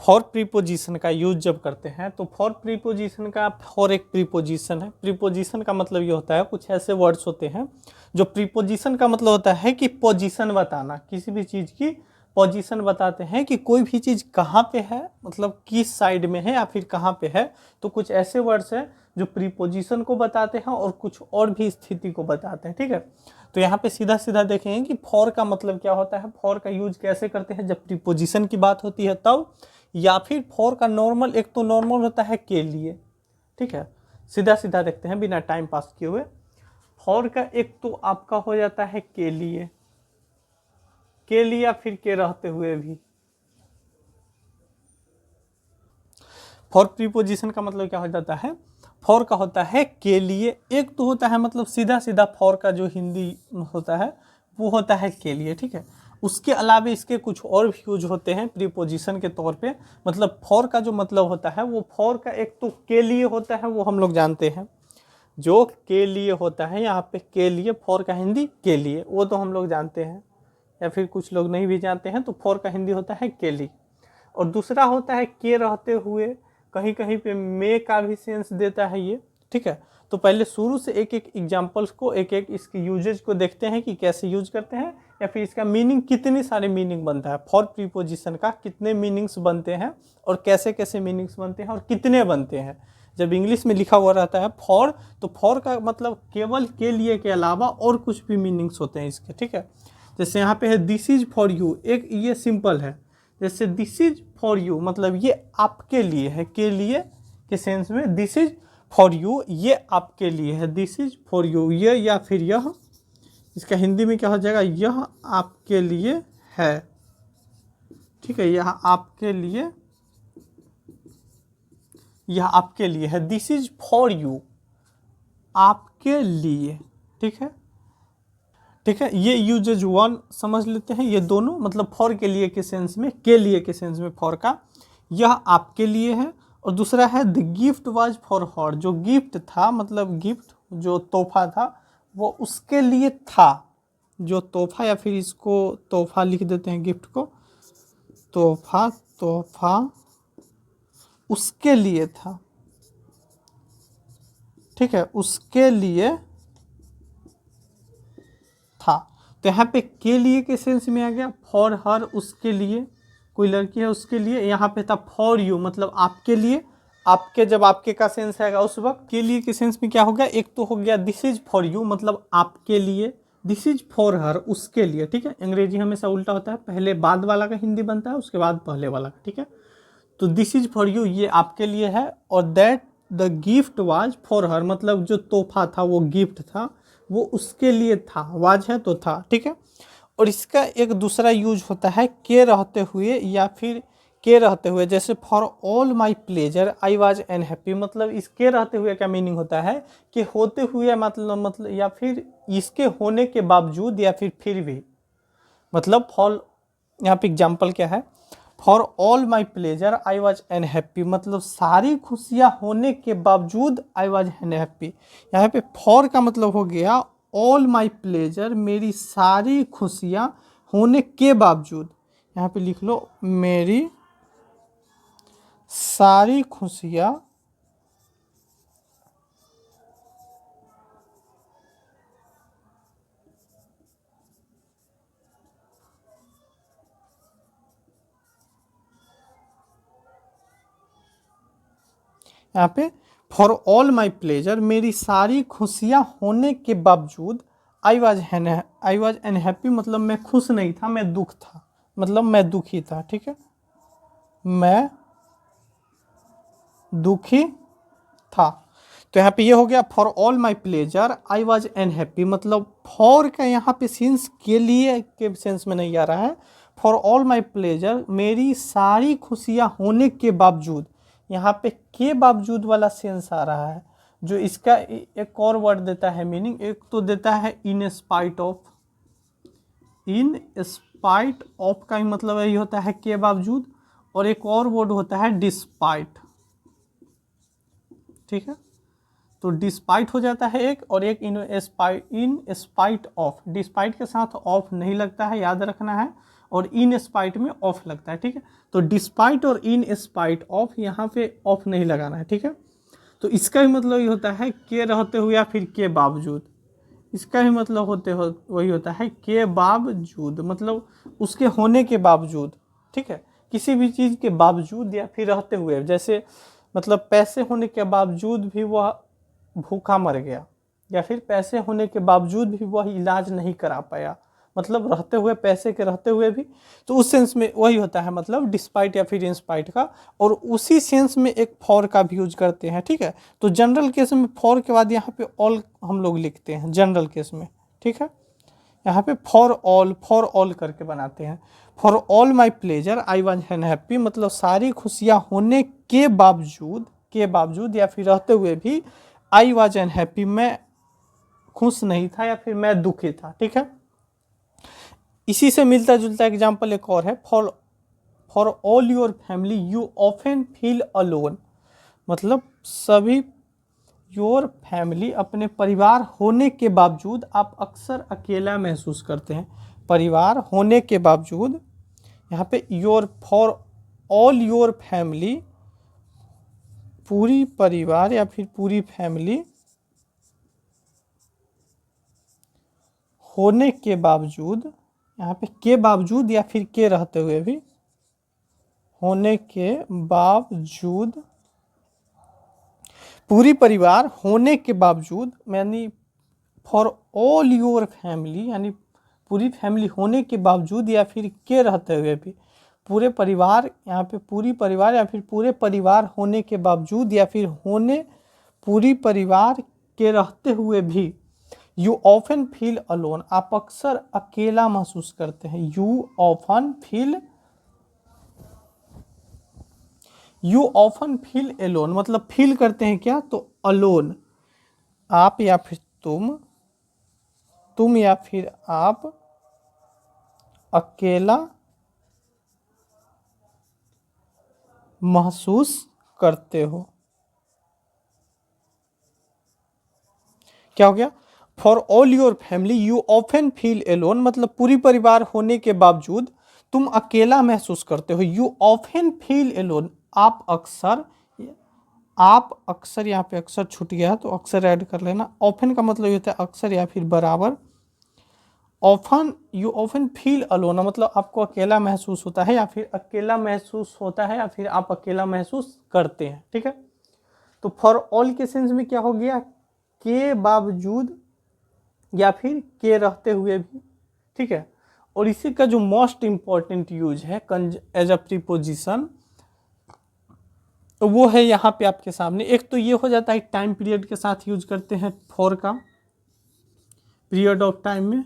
For preposition का use जब करते हैं तो फॉर प्रीपोजिशन का फॉर एक प्रीपोजिशन है। प्रीपोजिशन का मतलब ये होता है, कुछ ऐसे वर्ड्स होते हैं जो प्रीपोजिशन का मतलब होता है कि पोजीशन बताना, किसी भी चीज़ की पोजीशन बताते हैं कि कोई भी चीज़ कहाँ पे है, मतलब किस साइड में है या फिर कहाँ पे है। तो कुछ ऐसे वर्ड्स हैं जो प्रीपोजिशन को बताते हैं और कुछ और भी स्थिति को बताते हैं, ठीक है। तो यहाँ पे सीधा सीधा देखेंगे कि फॉर का मतलब क्या होता है, फॉर का यूज कैसे करते हैं जब प्रीपोजिशन की बात होती है तब, या फिर फॉर का नॉर्मल, एक तो नॉर्मल होता है के लिए, ठीक है। सीधा सीधा देखते हैं बिना टाइम पास किए हुए। फॉर का एक तो आपका हो जाता है के लिए या फिर के रहते हुए भी। फॉर प्रीपोजिशन का मतलब क्या हो जाता है, फॉर का होता है के लिए, एक तो होता है मतलब सीधा सीधा फॉर का जो हिंदी होता है वो होता है के लिए, ठीक है। उसके अलावा इसके कुछ और भी यूज होते हैं प्रीपोजिशन के तौर पे। मतलब फॉर का जो मतलब होता है वो फॉर का एक तो के लिए होता है, वो हम लोग जानते हैं, जो के लिए होता है यहाँ पे के लिए, फॉर का हिंदी के लिए, वो तो हम लोग जानते हैं, या फिर कुछ लोग नहीं भी जानते हैं। तो फॉर का हिंदी होता है के लिए। और दूसरा होता है के रहते हुए, कहीं कहीं पे मे का भी सेंस देता है ये, ठीक है। तो पहले शुरू से एक एक एग्जाम्पल्स को, एक एक इसके यूजेज को देखते हैं कि कैसे यूज करते हैं, या फिर इसका मीनिंग, कितने सारे मीनिंग बनता है फॉर प्रीपोजिशन का, कितने मीनिंग्स बनते हैं और कैसे कैसे मीनिंग्स बनते हैं और कितने बनते हैं। जब इंग्लिश में लिखा हुआ रहता है फॉर, तो फॉर का मतलब केवल के लिए के अलावा और कुछ भी मीनिंग्स होते हैं इसके, ठीक है। जैसे यहाँ पे है दिस इज फॉर यू, एक ये सिंपल है। जैसे दिस इज फॉर यू मतलब ये आपके लिए है, के लिए के सेंस में दिस इज फॉर यू, ये आपके लिए है, दिस इज फॉर यू, ये या फिर यह, इसका हिंदी में क्या हो जाएगा, यह आपके लिए है, ठीक है। यह आपके लिए, यह आपके लिए है, दिस इज फॉर यू, आपके लिए, ठीक है, ठीक है। ये यूजेज वन समझ लेते हैं, ये दोनों मतलब फॉर के लिए के सेंस में, के लिए के सेंस में फॉर का, यह आपके लिए है। और दूसरा है the gift was for her, जो गिफ्ट था मतलब गिफ्ट जो तोहफा था वो उसके लिए था, जो तोहफा, या फिर इसको तोहफा लिख देते हैं गिफ्ट को, तोहफा, तोहफा उसके लिए था, ठीक है, उसके लिए था। तो यहाँ पे के लिए के सेंस में आ गया, फॉर हर उसके लिए, कोई लड़की है उसके लिए। यहाँ पे था फॉर यू मतलब आपके लिए, आपके जब आपके का सेंस आएगा उस वक्त। के लिए के सेंस में क्या हो गया, एक तो हो गया दिस इज फॉर यू मतलब आपके लिए, दिस इज फॉर हर उसके लिए, ठीक है। अंग्रेजी हमेशा उल्टा होता है, पहले बाद वाला का हिंदी बनता है उसके बाद पहले वाला का, ठीक है। तो दिस इज फॉर यू ये आपके लिए है, और that the gift was for her मतलब जो तोहफा था वो गिफ्ट था वो उसके लिए था, वाज है तो था, ठीक है। और इसका एक दूसरा यूज होता है के रहते हुए, या फिर के रहते हुए, जैसे for all my pleasure I was unhappy मतलब इसके रहते हुए क्या मीनिंग होता है कि होते हुए मतलब या फिर इसके होने के बावजूद, या फिर भी, मतलब फॉर, यहाँ पे एग्जाम्पल क्या है, for all my pleasure I was unhappy मतलब सारी खुशियाँ होने के बावजूद आई वॉज अनहैप्पी। यहाँ पे फॉर का मतलब हो गया ऑल माई प्लेजर मेरी सारी खुशियाँ होने के बावजूद, यहाँ पे लिख लो मेरी सारी खुशियाँ यहाँ पे फॉर ऑल माई प्लेजर मेरी सारी खुशियाँ होने के बावजूद आई वॉज अनहैप्पी मतलब मैं खुश नहीं था, मैं दुख था, मतलब मैं दुखी था, ठीक है, मैं दुखी था। तो यहाँ पे ये हो गया for all my pleasure I was unhappy मतलब फॉर का यहाँ पे सेंस के लिए के सेंस में नहीं आ रहा है, फॉर ऑल माई प्लेजर मेरी सारी खुशियाँ होने के बावजूद, यहाँ पे के बावजूद वाला सेंस आ रहा है, जो इसका एक और वर्ड देता है मीनिंग, एक तो देता है in spite of, in spite of का ही मतलब यही होता है के बावजूद, और एक और वर्ड होता है डिस्पाइट, ठीक है। तो डिस्पाइट हो जाता है एक, और एक इन स्पाइट ऑफ, डिस्पाइट के साथ ऑफ नहीं लगता है, याद रखना है। और इन स्पाइट में ऑफ लगता है, ठीक है। तो डिस्पाइट और इन स्पाइट ऑफ, यहाँ पे ऑफ नहीं लगाना है, ठीक है। तो इसका भी मतलब ये होता है के रहते हुए या फिर के बावजूद, इसका भी मतलब वही होता है के बावजूद, मतलब उसके होने के बावजूद, ठीक है। किसी भी चीज़ के बावजूद या फिर रहते हुए, जैसे मतलब पैसे होने के बावजूद भी वह भूखा मर गया, या फिर पैसे होने के बावजूद भी वह इलाज नहीं करा पाया, मतलब रहते हुए, पैसे के रहते हुए भी। तो उस सेंस में वही होता है मतलब डिस्पाइट या फिर इंस्पाइट का। और उसी सेंस में एक फॉर का भी यूज करते हैं, ठीक है। तो जनरल केस में फॉर के बाद यहाँ पे ऑल हम लोग लिखते हैं जनरल केस में, ठीक है। यहाँ पे फॉर ऑल करके बनाते हैं। For all my pleasure I was unhappy, मतलब सारी खुशियाँ होने के बावजूद या फिर रहते हुए भी आई वॉज अनहैप्पी, मैं खुश नहीं था या फिर मैं दुखी था, ठीक है। इसी से मिलता जुलता एग्जाम्पल एक और है, for all your family you often feel alone, मतलब सभी योर फैमिली, अपने परिवार होने के बावजूद आप अक्सर अकेला महसूस करते हैं। परिवार होने के बावजूद, यहाँ पे your, for all your family, पूरी परिवार या फिर पूरी फैमिली होने के बावजूद, यहाँ पे के बावजूद या फिर के रहते हुए भी, होने के बावजूद, पूरी परिवार होने के बावजूद, यानी फॉर ऑल योर फैमिली, यानी पूरी फैमिली होने के बावजूद या फिर के रहते हुए भी, पूरे परिवार, यहाँ पे पूरी परिवार या फिर पूरे परिवार होने के बावजूद या फिर पूरी परिवार के रहते हुए भी, यू ऑफन फील अलोन, आप अक्सर अकेला महसूस करते हैं। यू ऑफन फील एलोन, मतलब फील करते हैं क्या, तो अलोन, आप या फिर तुम या फिर आप अकेला महसूस करते हो। क्या हो गया, for all your family you often feel alone, मतलब पूरी परिवार होने के बावजूद तुम अकेला महसूस करते हो। यू ऑफन फील एलोन, आप अक्सर, यहाँ पे अक्सर छूट गया तो अक्सर ऐड कर लेना। ऑफन का मतलब ये होता है अक्सर या फिर बराबर। यू ऑफन फील अलोन, मतलब आपको अकेला महसूस होता है या फिर अकेला महसूस होता है या फिर आप अकेला महसूस करते हैं, ठीक है। तो फॉर ऑल के सेंस में क्या हो गया, के बावजूद या फिर के रहते हुए भी, ठीक है। और इसी का जो मोस्ट इंपॉर्टेंट यूज है एज अ प्रीपोजिशन, तो वो है यहाँ पे आपके सामने। एक तो ये हो जाता है टाइम पीरियड के साथ यूज करते हैं फॉर का, पीरियड ऑफ टाइम में।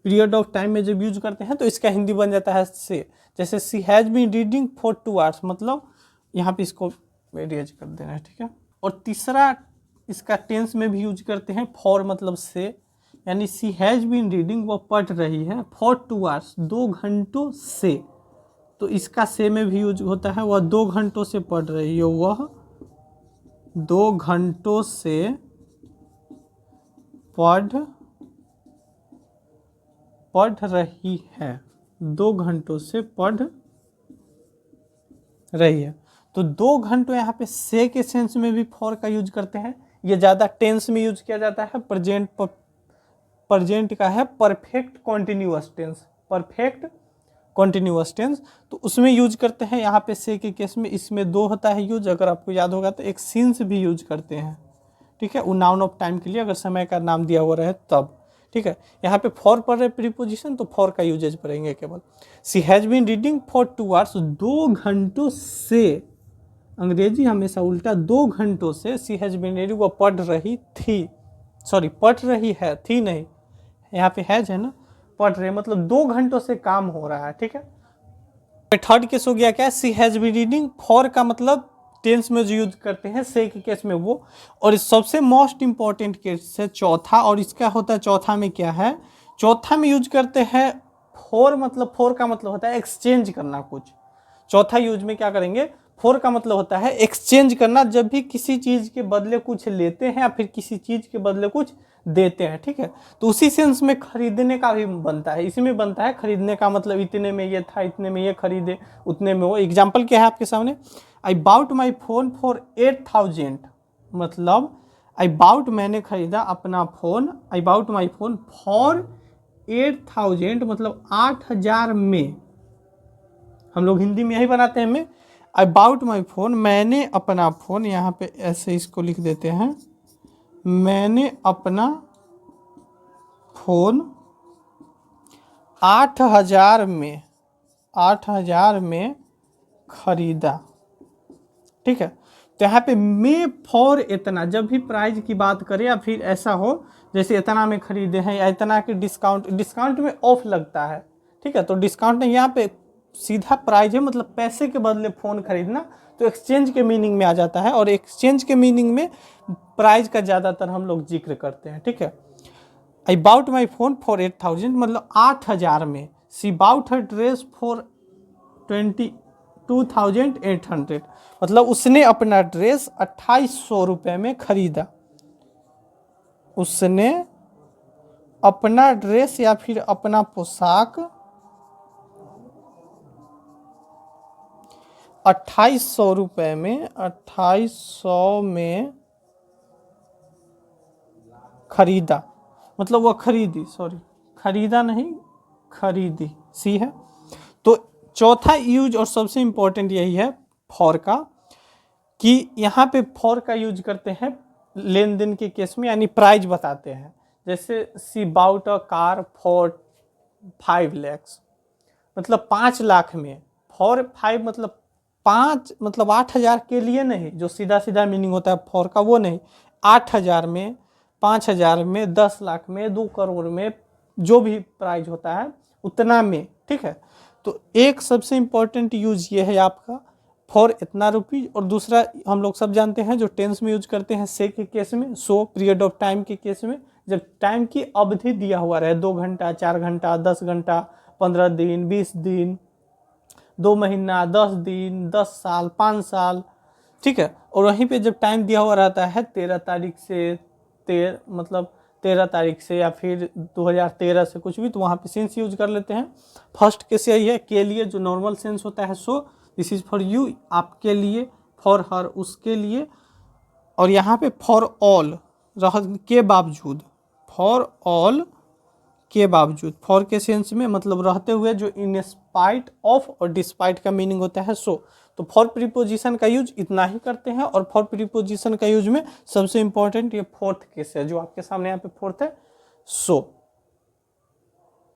पीरियड ऑफ टाइम में जब यूज करते हैं तो इसका हिंदी बन जाता है से। जैसे she has been reading for 2 hours, मतलब यहाँ पे इसको एरिएज कर देना है, ठीक है। और तीसरा इसका टेंस में भी यूज करते हैं फॉर, मतलब से, यानी सी हैज बीन रीडिंग, वो पढ़ रही है, फॉर 2 आवर्स, 2 घंटों से। तो इसका से में भी यूज होता है, वह 2 घंटों से पढ़ रही है, वह 2 घंटों से पढ़ रही है, 2 घंटों से पढ़ रही है। तो 2 घंटों यहाँ पे से के सेंस में भी फॉर का यूज करते हैं। ये ज़्यादा टेंस में यूज किया जाता है, प्रेजेंट का है परफेक्ट कॉन्टिन्यूअस टेंस, तो उसमें यूज करते हैं। यहाँ पे से के केस में इसमें 2 होता है यूज, अगर आपको याद होगा तो एक सिंस भी यूज करते हैं, ठीक है, वो नाउन ऑफ टाइम के लिए, अगर समय का नाम दिया हुआ रहे तब, ठीक है। यहाँ पे फॉर पढ़ रहे प्रीपोजिशन, तो फॉर का यूजेज पढ़ेंगे केवल। She has been reading for 2 hours, 2 घंटों से, अंग्रेजी हमेशा उल्टा, 2 घंटों से, सी हैज बीन रीडिंग, वो पढ़ रही थी, सॉरी पढ़ रही है, थी नहीं, यहाँ पे हैज है ना, पढ़ रहे, मतलब 2 घंटों से काम हो रहा है, ठीक है। थर्ड केस हो गया क्या, सी हैज बीन रीडिंग, फॉर का मतलब टेंस में जो यूज करते हैं से के केस में वो। और इस सबसे मोस्ट इंपॉर्टेंट केस है चौथा, और इसका होता है चौथा में क्या है, चौथा में यूज करते हैं फॉर, मतलब फॉर का मतलब होता है एक्सचेंज करना कुछ। चौथा यूज में क्या करेंगे, फॉर का मतलब होता है एक्सचेंज करना, जब भी किसी चीज के बदले कुछ लेते हैं या फिर किसी चीज के बदले कुछ देते हैं, ठीक है। तो उसी सेंस में खरीदने का भी बनता है, इसी में बनता है खरीदने का मतलब इतने में ये था, इतने में ये खरीदे, उतने में वो। एग्जाम्पल क्या है आपके सामने, I bought my phone for 8,000, मतलब आई बाउट मैंने खरीदा अपना phone, I bought my phone for 8,000 मतलब 8,000 में, हम लोग हिंदी में यही बनाते हैं में। आई बाउट माई फोन, मैंने अपना फ़ोन, यहाँ पे ऐसे इसको लिख देते हैं, मैंने अपना फ़ोन 8,000 में, 8,000 में खरीदा, ठीक है। तो यहाँ पे मे फॉर इतना, जब भी प्राइस की बात करें या फिर ऐसा हो जैसे इतना में खरीदे हैं या इतना के डिस्काउंट में ऑफ लगता है, ठीक है। तो डिस्काउंट नहीं, यहाँ पे सीधा प्राइस है, मतलब पैसे के बदले फ़ोन खरीदना, तो एक्सचेंज के मीनिंग में आ जाता है, और एक्सचेंज के मीनिंग में प्राइस का ज़्यादातर हम लोग जिक्र करते हैं, ठीक है। I bought my phone for 8,000 मतलब 8,000 में। She bought her dress for 22,800 मतलब उसने अपना ड्रेस 2,800 रुपये में खरीदा, उसने अपना ड्रेस या फिर अपना पोशाक 2,800 रुपये में, 2,800 में खरीदा, मतलब वह खरीदी, सॉरी खरीदा नहीं, खरीदी, सी है। तो चौथा यूज और सबसे इम्पोर्टेंट यही है फॉर का, कि यहाँ पे फॉर का यूज करते हैं लेन देन के केस में, यानी प्राइस बताते हैं। जैसे she bought a car for 5 lakh, मतलब 5 लाख में, फॉर 5 मतलब 5 मतलब 8,000 के लिए नहीं, जो सीधा सीधा मीनिंग होता है फॉर का वो नहीं, 8,000 में, 5,000 में, 10 लाख में, 2 करोड़ में, जो भी प्राइस होता है उतना में, ठीक है। तो एक सबसे इम्पोर्टेंट यूज ये है आपका फॉर इतना रुपीज़, और दूसरा हम लोग सब जानते हैं जो टेंस में यूज करते हैं से के केस में, सो पीरियड ऑफ टाइम के केस में, जब टाइम की अवधि दिया हुआ रहे, 2 घंटा, 4 घंटा, 10 घंटा, 15 दिन, 20 दिन, 2 महीना, 10 दिन, 10 साल, 5 साल, ठीक है। और वहीं पे जब टाइम दिया हुआ रहता है 13 तारीख से 13 तारीख से या फिर 2013 से कुछ भी, तो वहाँ पे सेंस यूज कर लेते हैं। फर्स्ट केस यही है, के लिए जो नॉर्मल सेंस होता है, so this is for you, आपके लिए, फॉर हर उसके लिए, और यहाँ पे फॉर ऑल के बावजूद, फॉर ऑल के बावजूद, फॉर के सेंस में मतलब रहते हुए, जो इन स्पाइट ऑफ और डिस्पाइट का मीनिंग होता है सो। तो फॉर प्रीपोजिशन का यूज इतना ही करते हैं, और फॉर प्रीपोजिशन का यूज में सबसे इंपॉर्टेंट ये फोर्थ केस है जो आपके सामने यहाँ पे फोर्थ है, सो।